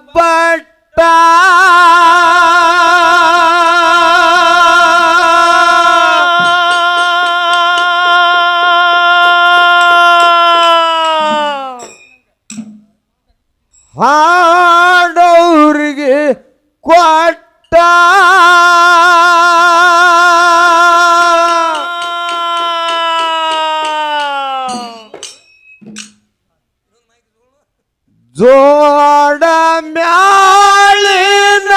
but ಹಾಡೋರಿಗೆ ಕೊಟ್ಟ ಜೋಡ ಮ್ಯಾಳಿನ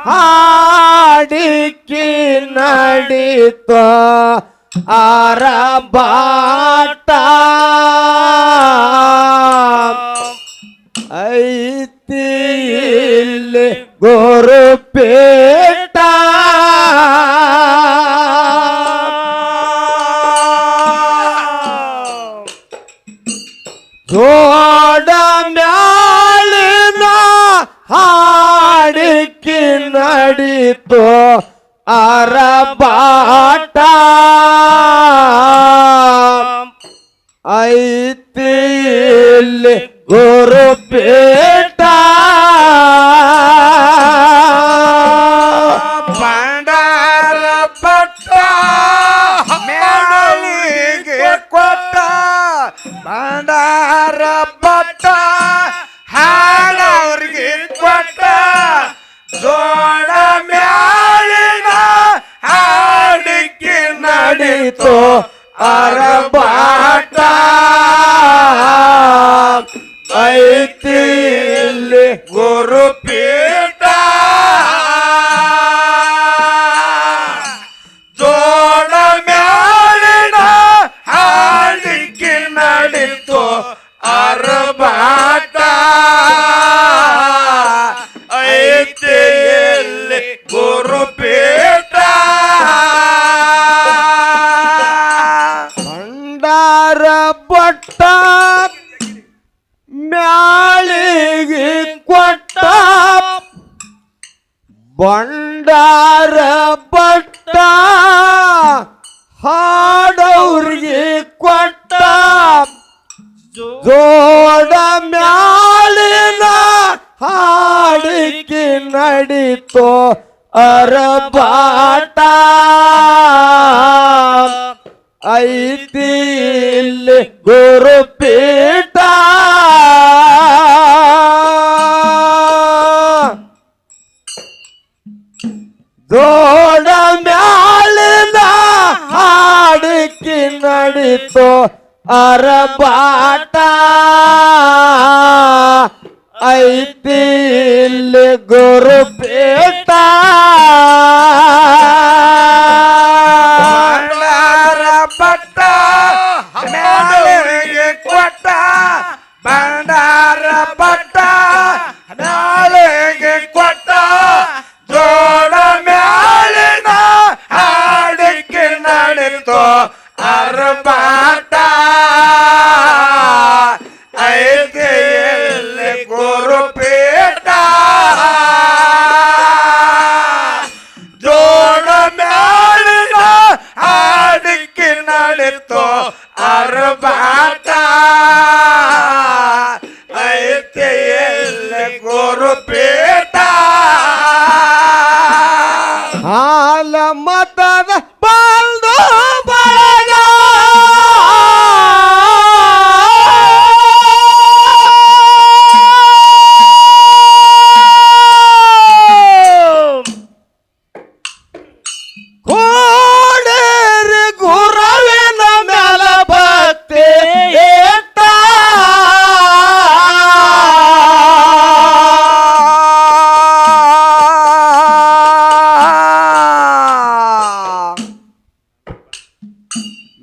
ಹಾಡಿಕಿ ನಡೀತ ಆರಬಾಟ ಐತಿ ಇಲ್ಲಿ ಗುರುಪೇಟ ಜೋಡ ಮ್ಯಾಳಿನ ಹಾಡಿಕಿ ನಡೀತು ಅರಬಾಟ ಐತಿ ಇಲ್ಲಿ ಗುರುಪೇಟ ಭಂಡಾರ ಪಟ್ಟ ಮ್ಯಾಳಿಗೆ ಕೊಟ್ಟ ಭಂಡಾರ ಪಟ್ಟ ಹಾಡವ್ರಿಗೆ ಕೊಟ್ಟ ಜೋಡ ಮ್ಯಾಳಿನ ಹಾಡಿಕೆ ನಡೀತು ಅರಬಾಟ ಐತಿ ಇಲ್ಲಿ ಗುರುಪೀಠ ಜೋಡ ಮ್ಯಾಳಿನ ಹಾಡಿಕೆ ನಡೀತು ಅರಬಾಟ ಐತಿ ಇಲ್ಲಿ ಗುರುಪೀಠ ಭಂಡಾರ ಬಟ್ಟ ಮ್ಯಾಳಿಗೆ ಕೊಟ್ಟ ಭಂಡಾರ ಬಟ್ಟ ಹಾಡೋರಿಗೆ ಕೊಟ್ಟ ಜೋಡ ಮ್ಯಾಳಿನ ಹಾಡಿಕೆ ನಡೀತು ಅರಬಾಟ ಐತಿ ಇಲ್ಲಿ ಗುರುಪೀಠ ಜೋಡ ಮ್ಯಾಳಿನ ಹಾಡಿಕೆ ನಡೀತು ಅರಬಾಟ ಐತಿ ಇಲ್ಲಿ ಗುರುಪೀಠ ಪಟ್ಟ ಮ್ಯಾಳಿಗೆ ಕೊಟ್ಟ ಭಂಡಾರ ಪಟ್ಟ ಮ್ಯಾಳಿಗೆ ಕೊಟ್ಟ ಜೋಡ ಮ್ಯಾಳಿನ ಹಾಡಿಕೆ ನಡೀತು ಅರಬಾಟ ಐತಿ ಇಲ್ಲಿ ಗುರುಪೀಠ ಜೋಡ ಮ್ಯಾಳಿನ ಹಾಡಿಕೆ ನಡೀತು ಅರಬಾಟ ಐತಿ ಇಲ್ಲಿ ಗುರುಪೀಠ ಹಾಲ ಮತದ ಬಾಲ್ದು ಬಳಗ ಕೋಡೇರಿ ಗುರವಿನ ಮ್ಯಾಲ ಬತ್ತೆ ಏಟ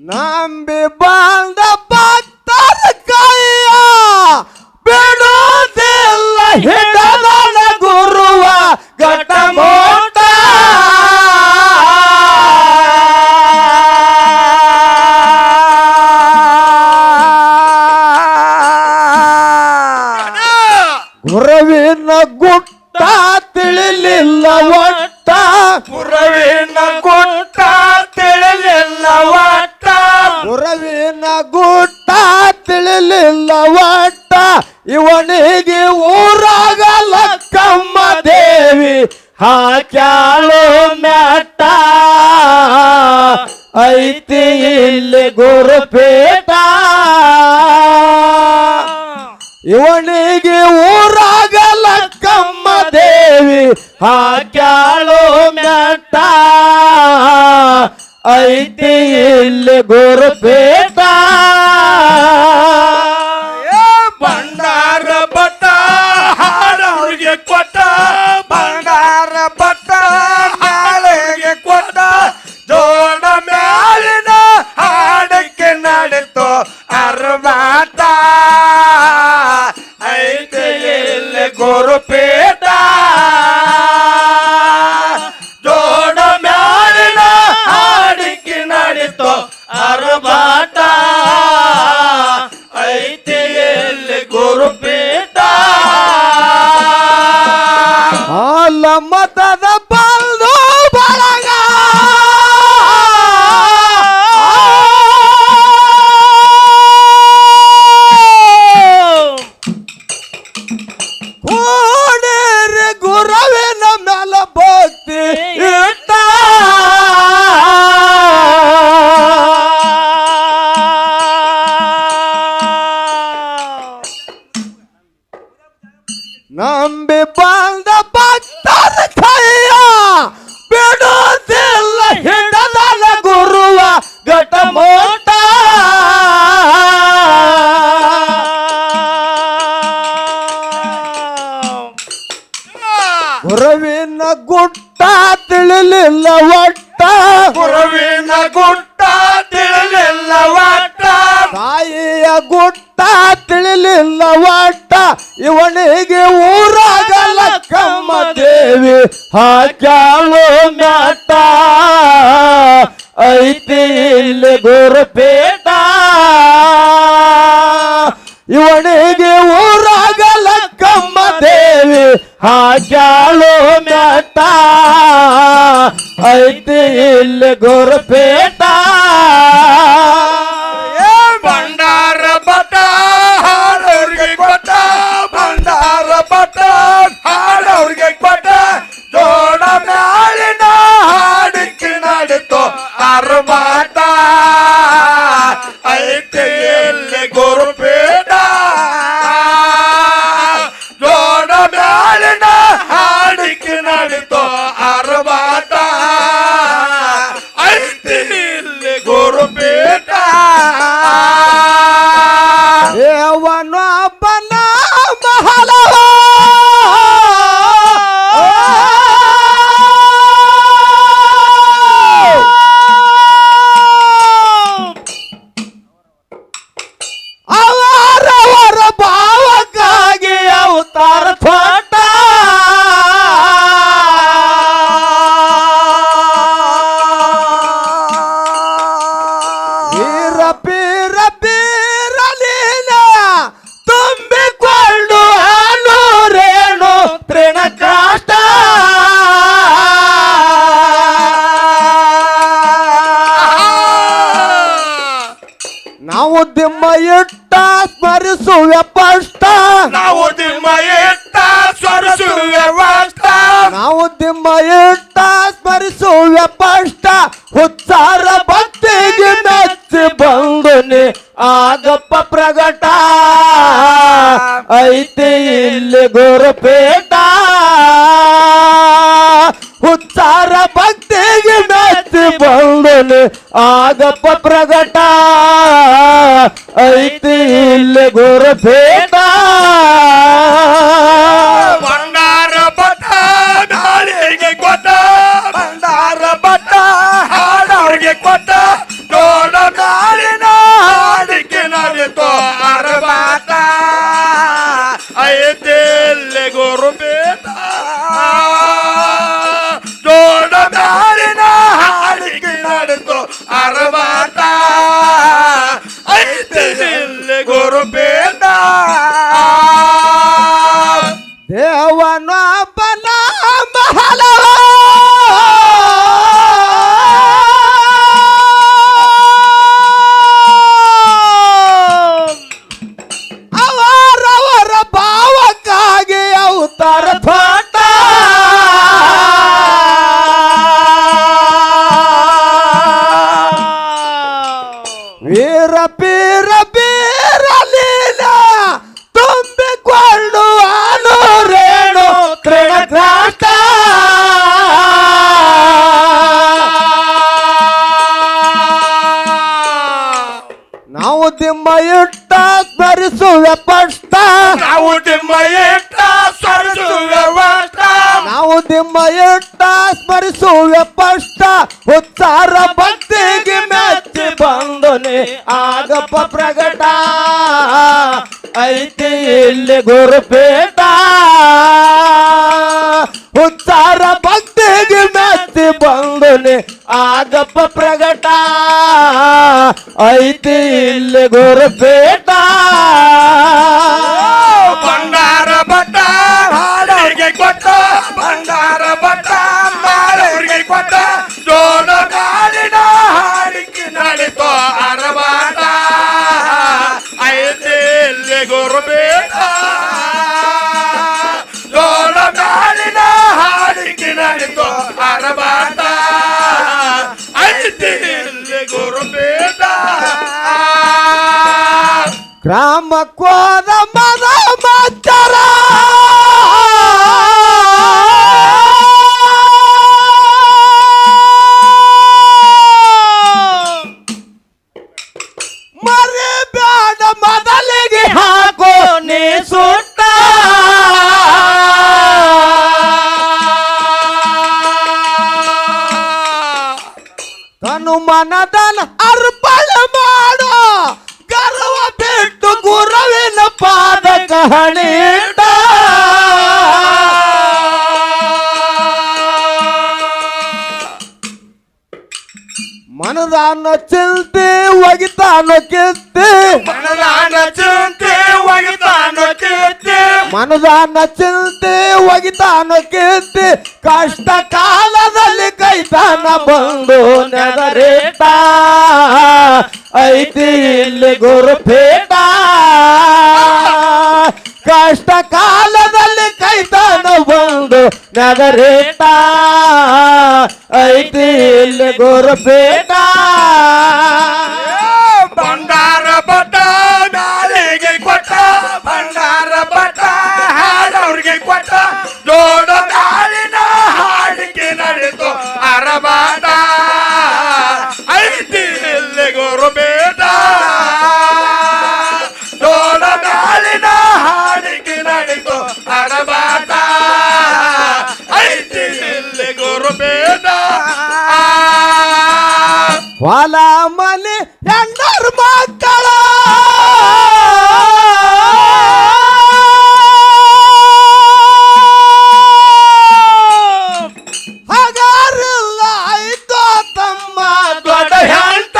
ನಂಬಿ ಬಂದ ಭಕ್ತರ ಕೈಯ ಬಿಡುವುದಿಲ್ಲ ಹಿಡಲನ ಗುರುವ ಘಟಮೋಟ ಗುರುವಿನ ಗುಟ್ಟ ತಿಳಿಲಿಲ್ಲ ಒಟ್ಟ ಗುರುವಿನ ಗುಟ್ಟ ತಿಳಿಲಿಲ್ಲ ಒಟ್ಟ ಗುರುವಿನ ಗುಟ್ಟ ತಿಳಿಲಿಲ್ಲ ಒಟ್ಟ ಇವನಿಗೆ ಊರಾಗ ಲಕ್ಕಮ್ಮ ದೇವಿ ಹಾಕ್ಯಾಳು ಮ್ಯಾಟ ಐತಿ ಇಲ್ಲಿ ಗುರುಪೇಟ ಇವನಿಗೆ ಊರಾಗ ಲಕ್ಕಮ್ಮ ದೇವಿ ಹಾಕ್ಯಾಳು ಮ್ಯಾಟ ಐತಿ ಇಲ್ಲಿ ಗುರುಪೇಟ ಬಂಗಾರ ಬಟ್ಟ ಹಾಡವ್ರಿಗೆ ಕೊಟ್ಟ ಬಂಗಾರ ಬಟ್ಟ ಹಾಳಿಗೆ ಕೊಟ್ಟ ಜೋಡ ಮ್ಯಾಲಿನ ಹಾಡಕ್ಕೆ ನಡಿತು ಅರ್ವಾಟ ಐತೆ ಇಲ್ಲಿ ಗುರುಪೇಟ ಜೋಡ ಮ್ಯಾಲಿನ ಹಾಡಕ್ಕೆ ನಡಿತು ಅರ್ವಾಟ ಐತೆ ಇಲ್ಲಿ ಗುರುಪೇಟ ಅಲ್ಲ ಮತದ ಬಲ್ದು ಬಳಗ ಕೂಡಿರಿ ಗುರುವಿನ ಮೇಲ ಭಕ್ತಿ ಇಟ್ಟ ನಂಬಿ ಬಂದ ಭಕ್ತರ ಕೈಯ ಬಿಡುತ್ತಿಲ್ಲ ಹಿಡದಲ ಗುರುವ ಘಟಮೋಟ ಗುರುವಿನ ಗುಟ್ಟ ತಿಳಿಲಿಲ್ಲ ಒಟ್ಟ ಗುರುವಿನ ಗುಟ್ಟ ತಿಳಿಲಿಲ್ಲ ಒಟ್ಟ ತಾಯಿಯ ಗುಟ್ಟ ತಿಳಿಲಿಲ್ಲ ಒಟ್ಟ ಇವನಿಗೆ ಊರಾಗ ಲಕ್ಕಮ್ಮ ದೇವಿ ಹಾಕ್ಯಾಳು ಮ್ಯಾಟ ಐತಿ ಇಲ್ಲಿ ಗುರುಪೇಟ ಇವನಿಗೆ ಊರಾಗ ಲಕ್ಕಮ್ಮ ದೇವಿ ಹಾಕ್ಯಾಳು ಮ್ಯಾಟ ಐತಿ ಇಲ್ಲಿ ಗುರುಪೇಟ ಭಂಡಾರ ಬಟ್ಟ ಹಾಡವ್ರಿಗೆ ಕೊಟ್ಟ ಭಂಡಾರ ಬಟ್ಟ ಹಾಡವ್ರಿಗೆ ಕೊಟ್ಟ ಜೋಡ ಮ್ಯಾಲಿನ ಹಾಡಿಕೆ ನಡಿತು ಅರ್ವಾಟ ಐತೆ ಇಲ್ಲಿ ಗುರುಪೇಟ ಜೋಡ ಮ್ಯಾಲಿನ ಹಾಡಿಕೆ ನಡಿತು ಅರ್ವಾಟ ಐತೆ ಇಲ್ಲಿ ಗುರುಪೇಟ ದೇವನೊಬ್ಬನ ಮಹಲವ ಅವರವರ ಭಾವಕ್ಕಾಗಿ ಅವತಾರ ತೊಟ್ಟ ವೀರ ಪೀರ ಬೀರಲಿನ ತುಂಬಿಕೊಂಡು ಅನೂರೇನು ತೃಣ ಕಾಷ್ಟ ನಾವು ದಿಮ್ಮ ಇಟ್ಟ ಸ್ಮರಿಸುವ ಪಷ್ಟ ನಾವು ನಿಮ್ಮ ಎತ್ತ ಸ್ವರಿಸುವೆ ವಾಸ್ತ ನಾವು ದಿಮ್ಮ ಇಟ್ಟ ಸ್ಮರಿಸುವ ಪಷ್ಟ ಹುಚ್ಚಾರ ಭಕ್ತಿಗೆ ಮೆಚ್ಚಿ ಬಂದುನಿ ಆಗಪ್ಪ ಪ್ರಗಟ ಐತಿ ಇಲ್ಲಿ ಗುರುಪೇಟ ಹುಚ್ಚಾರ ಭಕ್ತಿಗೆ ಮೆಚ್ಚಿ ಬಂದುನಿ ಆಗಪ್ಪ ಪ್ರಗಟ ಐತಿ ಇಲ್ಲಿ ಗುರುಪೇಟ ಭಂಡಾರ ಬಟ್ಟ ನಾಳಿಗೆ ಕೊಟ್ಟ ಭಂಡಾರ ಬಟ್ಟ ಹಾಡವ್ರಿಗೆ ಕೊಟ್ಟ ಜೋಡ ನಾಳಿನ ಹಾಡಿಕೆ ನಡಿತು ಅರ್ವಾಟ ಐತೆ ಇಲ್ಲಿ ಗುರುಪೇಟ ಜೋಡ ನಾಳಿನ ಹಾಡಿಕೆ ನಡಿತು ಅರ್ವಾಟ ಐತೆ ಇಲ್ಲಿ ಗುರುಪೇಟ ದೇವನೊಬ್ಬನ ಮಹಲವ ಅವರವರ ನಾಮ ಇಟ್ಟ ಸ್ಮರಿಸುವ ಸ್ಪಷ್ಟ ಉಚ್ಚಾರ ಭಕ್ತಿಗೆ ಮೆಚ್ಚಿ ಬಂದನೆ ಆಗಪ್ಪ ಪ್ರಗಟ ಐತಿ ಇಲ್ಲಿ ಗುರುಪೇಟ ಉಚ್ಚಾರ ಭಕ್ತಿಗೆ ಮೆಚ್ಚಿ ಬಂದನೆ ಆಗಪ್ಪ ಪ್ರಗಟ ಐತಿ ಇಲ್ಲಿ ಗುರುಪೇಟ ಬಂಗಾರ ಬಟ್ಟ ಹಾಡೋರಿಗೆ ಕೊಟ್ಟ ಬಂಗಾರ ಬಟ್ಟ ಮಾಡೋರಿಗೆ ಕೊಟ್ಟ ಜೋಡ ಕಾಲಿನ ಹಾಡಿಕೆ ನಡಿತೋ ಅರಬಾಟ ಐತಿ ಇಲ್ಲಿ ಗುರುಬೇಟ ಜೋಡ ಕಾಲಿನ ಹಾಡಿಕೆ ನಡಿತೋ ಅರಬಾಟ ಐತಿ ಇಲ್ಲಿ ಗುರುಬೇಟ ಗ್ರಾಮಕ್ಕೋದ ಮದ ಮಚ್ಚರ ಮರಿ ಬ್ಯಾಡ ಮೊದಲಿಗೆ ಹಾಕೋ ನೀ ಸುಟ್ಟ ತನು ಮನದನ ಅರ್ಪಣೆ ಮಾಡೋ ಗರ್ವ ಬಿಟ್ಟು ಗುರುವಿನ ಪಾದಕ ಹಣಿಟ ಮನದಾನ ಚಿಂತೆ ಒಗಿತಾನ ಕಿತ್ತಿ ಮನದಾನ ಚಿಂತೆ ಒಗಿತಾನೋ ಕೀರ್ತಿ ಮನದಾನ ಚಿಂತೆ ಒಗಿತಾನ ಕಿತ್ತಿ ಕಷ್ಟ ಕಾಲದಲ್ಲಿ ಕೈತಾನ ಬಂದು ನೆದರೇಟ ಐತಿ ಇಲ್ಲಿ ಗುರುಪೇಟ ಕಷ್ಟ ಕಾಲದಲ್ಲಿ ಕೈತಾನ ಬಂದು ನೆದರೇಟ ಐತಿ ಇಲ್ಲಿ ಗುರುಪೇಟ ಬಂಗಾರ ಬಟ್ಟ ನಾಳೆಗೆ ಕೊಟ್ಟ ಬಂಗಾರ ಬಟ್ಟ ಹಾಡೋರಿಗೆ ಕೊಟ್ಟ ಜೋಡ ಕಾಲಿನ ಹಾಡಿಕೆ ನಡೆದು ಅರಬಾಟ ಐತಿ ಇಲ್ಲಿ ಗುರುಬೇಟ ಜೋಡ ಕಾಲಿನ ಹಾಡಿಕೆ ನಡೆದು ಅರಬಾಟ ಐತಿ ಇಲ್ಲಿ ಗುರುಬೇಟ ಹೊಲ ಮನೆ ಹೆಣ್ಣರ ಮಕ್ಕಳ ಹಗಾರಿಲ್ಲ ಆಯ್ತೋ ತಮ್ಮ ದೊಡ್ಡ ಹೆಂಟ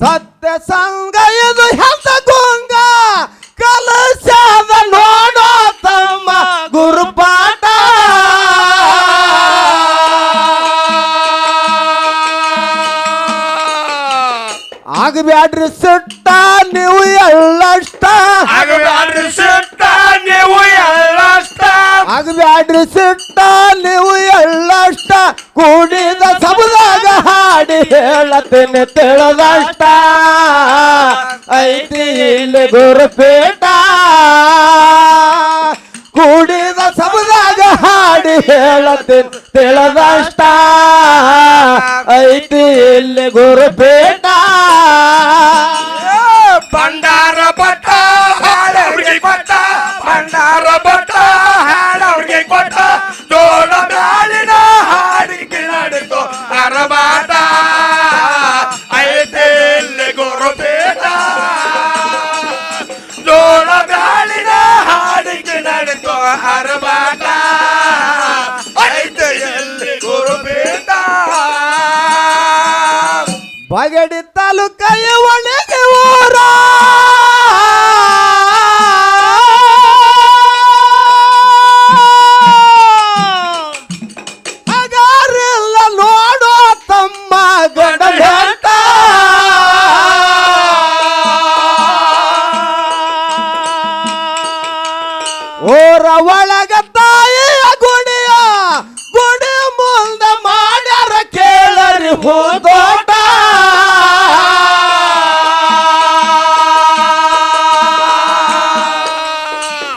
ಸತ್ಯ ಸಂಗ ಇದು ಹೆಂತ ಗುಂಗ ಕಲಶಾದ ನೋಡೋ ತಮ್ಮ ಗುರುಪಾಠ ಆಗಬ್ಯಾಡ್ರಿ ಸಿಟ್ಟ ನೀವು ಎಳ್ಳಷ್ಟ ಆಗಬ್ಯಾಡ್ರಿ ಸಿಟ್ಟ ನೀವು ಎಳ್ಳಷ್ಟ ಆಗಬ್ಯಾಡ್ರಿ ಸಿಟ್ಟ ನೀವು ಎಳ್ಳಷ್ಟ ಕೂಡಿದ ಸಬದಾಗ ಹಾಡಿ ಹೇಳತೇನೆ ತಿಳಿದಷ್ಟ ಐತಿ ಇಲ್ಲಿ ಗುರುಪೇಟ ಕೂಡಿದ ಸಬದಾಗ ಹಾಡಿ ಹೇಳತೇನೆ ತಿಳಿದಷ್ಟ ಐತಿ ಇಲ್ಲಿ ಗುರುಪೇಟ ಬಂಡಾರ ಬಟ್ಟ ಹಾಡೋರಿಗೆ ಕೊಟ್ಟ ಬಂಡಾರ ಬಟ್ಟ ಹಾಡೋರಿಗೆ ಕೊಟ್ಟ ಜೋಡ ಗಾಳಿನ ಹಾಡಿಕೆ ನಡೆದು ಅರಬಾಟ ಐತೆ ಇಲ್ಲಿ ಗುರುಪೇಟ ಜೋಡ ಗಾಳಿನ ಹಾಡಿಕೆ ನಡೆದು ಅರಬಾಟ ಐತೆ ಇಲ್ಲಿ ಗುರುಪೇಟ ಬಗಡಿ ತಾಲೂಕಯ ಒಣಗೆ ಊರ ಹಗಾರಿಲ್ಲ ನೋಡೋ ತಮ್ಮ ಗಡಗಂಟ ಊರ ಒಳಗ ತಾಯಿಯ ಗುಡಿಯ ಗುಡಿ ಮುಂದ ಮಾಡ್ಯಾರ ಕೇಳರಿ ಹೋದೋಟ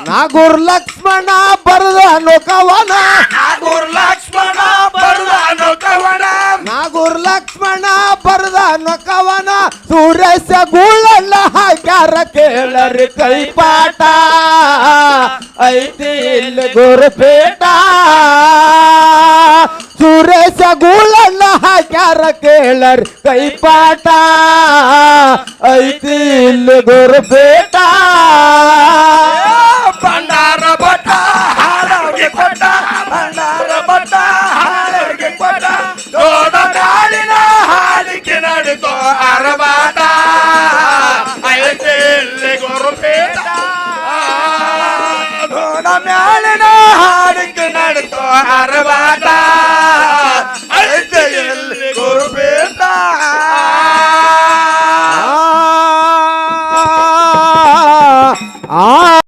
ನಾಗೂರ್ ಲಕ್ಷ್ಮಣ ಬರದ ಕವನ ನಾಗೂರ್ ಲಕ್ಷ್ಮಣ ಬರುವನು ಕವನ ನಾಗೂರ್ ನಾಗೂರ್ ಲಕ್ಷ್ಮಣ ಬರದ ನೊಕವನ ಸುರೇಶ ಗುಳಲ್ಲ ಹಾಕ್ಯಾರ ಕೇಳರಿ ಕೈಪಾಟ ಐತಿ ಇಲ್ಲಿ ಗುರುಪೇಟ ಸುರೇಶ ಗುಳಲ್ಲ ಹಾಕ್ಯಾರ ಕೇಳರಿ ಕೈಪಾಟ ಐತಿ ಇಲ್ಲಿ ಗುರುಪೇಟ ಭಂಡಾರ ಭಟ್ಟ ಹಾಡವ್ರಿಗೆ ಕೊಟ್ಟ ಭಂಡಾರ ಭಟ್ಟ ಹಾಡವ್ರಿಗೆ ಕೊಟ್ಟ ದೊಡ್ಡ ಗಾಳಿನ ಹಾಡಿಕೆ ನಡೆದೋ ಅರಬಾಟ ಐತೆ ಇಲ್ಲಿ ಗುರುಪೇಟ ದೊಡ್ಡ ಮ್ಯಾಳ